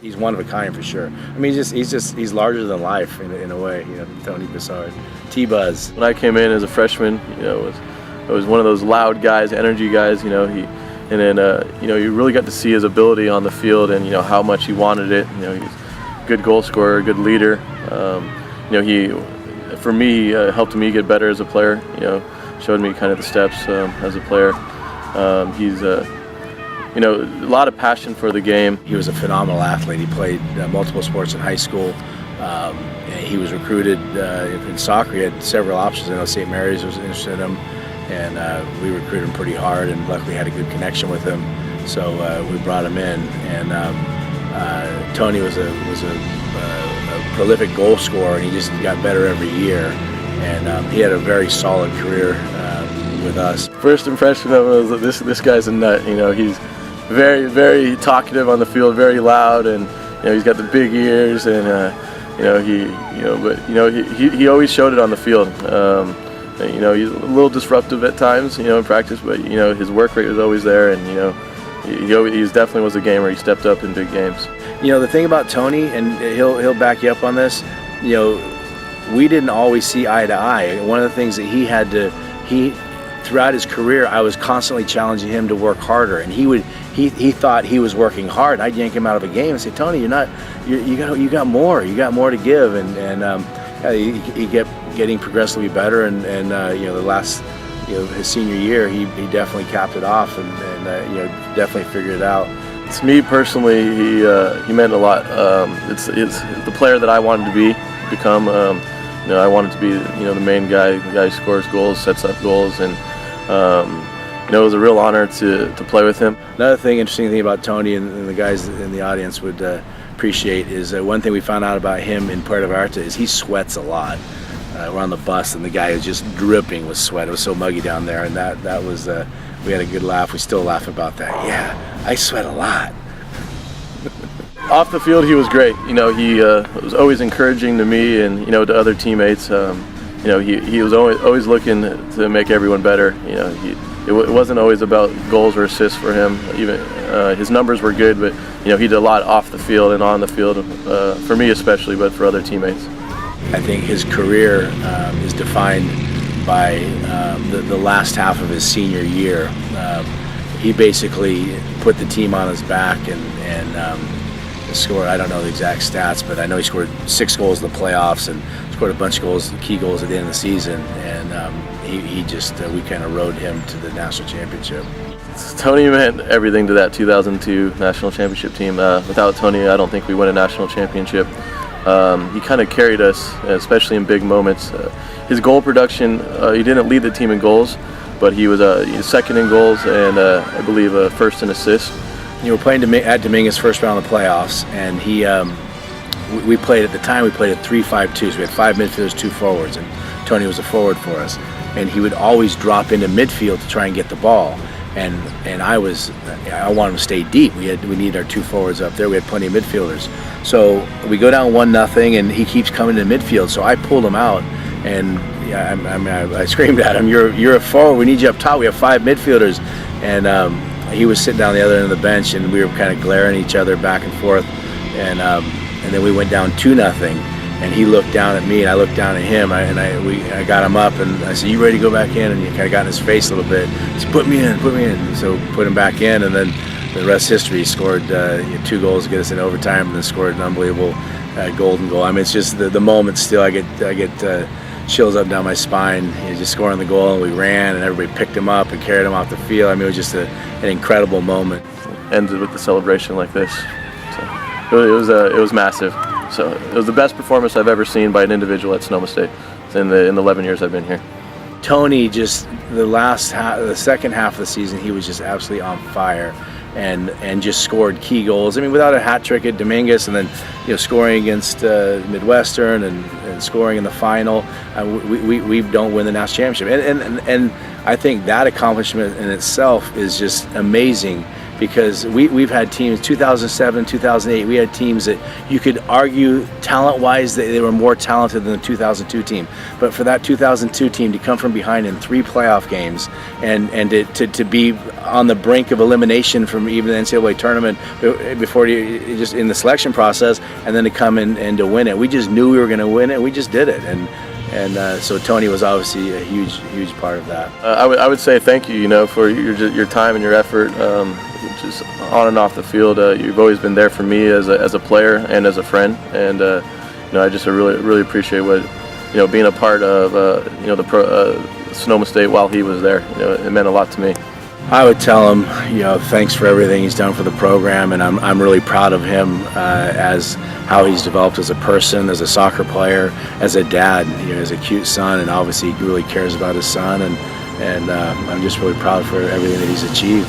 he's one of a kind for sure. I mean, he's larger than life in a way. Tony Bussard, T-Buzz. When I came in as a freshman, I was one of those loud guys, energy guys. You really got to see his ability on the field and how much he wanted it. He's a good goal scorer, a good leader. For me, helped me get better as a player. Showed me kind of the steps as a player. He's a lot of passion for the game. He was a phenomenal athlete. He played multiple sports in high school. He was recruited in soccer. He had several options. I know St. Mary's was interested in him, and we recruited him pretty hard. And luckily, had a good connection with him, so we brought him in. And Tony was a prolific goal scorer, and he just got better every year. And he had a very solid career with us. First impression of him was this guy's a nut. He's very, very talkative on the field, very loud, and he's got the big ears, and he always showed it on the field. He's a little disruptive at times, in practice, but his work rate was always there, and he definitely was a gamer. He stepped up in big games. The thing about Tony, and he'll back you up on this, we didn't always see eye to eye. One of the things that throughout his career, I was constantly challenging him to work harder, and he thought he was working hard. I'd yank him out of a game and say, Tony, you got more to give, and he kept getting progressively better, and the last his senior year, he definitely capped it off, and definitely figured it out. To me personally, he meant a lot. It's the player that I wanted to become. I wanted to be the main guy, the guy who scores goals, sets up goals, and it was a real honor to play with him. Another interesting thing about Tony, and the guys in the audience would appreciate, is one thing we found out about him in Puerto Vallarta is he sweats a lot. We're on the bus, and the guy is just dripping with sweat. It was so muggy down there, and that was we had a good laugh. We still laugh about that. Yeah, I sweat a lot. Off the field, he was great. He was always encouraging to me and to other teammates. He was always looking to make everyone better. It wasn't always about goals or assists for him. Even his numbers were good, but he did a lot off the field and on the field. For me especially, but for other teammates. I think his career is defined by the last half of his senior year. He basically put the team on his back and scored, I don't know the exact stats, but I know he scored 6 goals in the playoffs and scored a bunch of goals, key goals at the end of the season, and we kind of rode him to the national championship. Tony meant everything to that 2002 national championship team. Without Tony, I don't think we win a national championship. He kind of carried us, especially in big moments. His goal production, he didn't lead the team in goals, but he was second in goals and I believe first in assists. We're playing at Dominguez first round of the playoffs, and we played at the time. We played at 3-5-2, so we had 5 midfielders, 2 forwards, and Tony was a forward for us. And he would always drop into midfield to try and get the ball. And I wanted him to stay deep. We needed our 2 forwards up there. We had plenty of midfielders. So we go down 1-0, and he keeps coming to midfield. So I pulled him out, and I screamed at him, "You're a forward. We need you up top. We have 5 midfielders." And he was sitting down the other end of the bench, and we were kind of glaring at each other back and forth. And then we went down 2-0, and he looked down at me, and I looked down at him. I got him up, and I said, "You ready to go back in?" And he kind of got in his face a little bit. He said, put me in. So put him back in, and then the rest history. He scored 2 goals to get us in overtime, and then scored an unbelievable golden goal. I mean, it's just the moment still. I get chills up down my spine. He was just scoring the goal, and we ran, and everybody picked him up and carried him off the field. I mean, it was just an incredible moment. Ended with the celebration like this. So it was massive. So it was the best performance I've ever seen by an individual at Sonoma State in the 11 years I've been here. Tony, just the second half of the season, he was just absolutely on fire, and just scored key goals. I mean, without a hat trick at Dominguez, and then scoring against Midwestern and scoring in the final, we don't win the national championship. And I think that accomplishment in itself is just amazing because we've had teams 2007, 2008. We had teams that you could argue talent-wise that they were more talented than the 2002 team. But for that 2002 team to come from behind in 3 playoff games and to be on the brink of elimination from even the NCAA tournament before you just in the selection process, and then to come in and to win it, we just knew we were going to win it. We just did it, and so Tony was obviously a huge part of that. I would say thank you, for your time and your effort, just on and off the field. You've always been there for me as a player and as a friend, and I just really appreciate what being a part of the Sonoma State while he was there. It meant a lot to me. I would tell him, thanks for everything he's done for the program, and I'm really proud of him as how he's developed as a person, as a soccer player, as a dad. He has a cute son, and obviously he really cares about his son, and I'm just really proud for everything that he's achieved.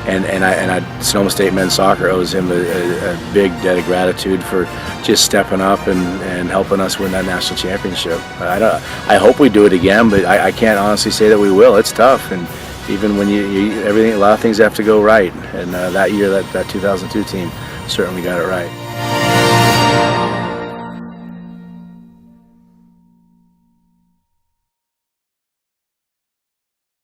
And Sonoma State men's soccer owes him a big debt of gratitude for just stepping up and helping us win that national championship. I hope we do it again, but I can't honestly say that we will. It's tough, and even when a lot of things have to go right. And that year, that 2002 team certainly got it right.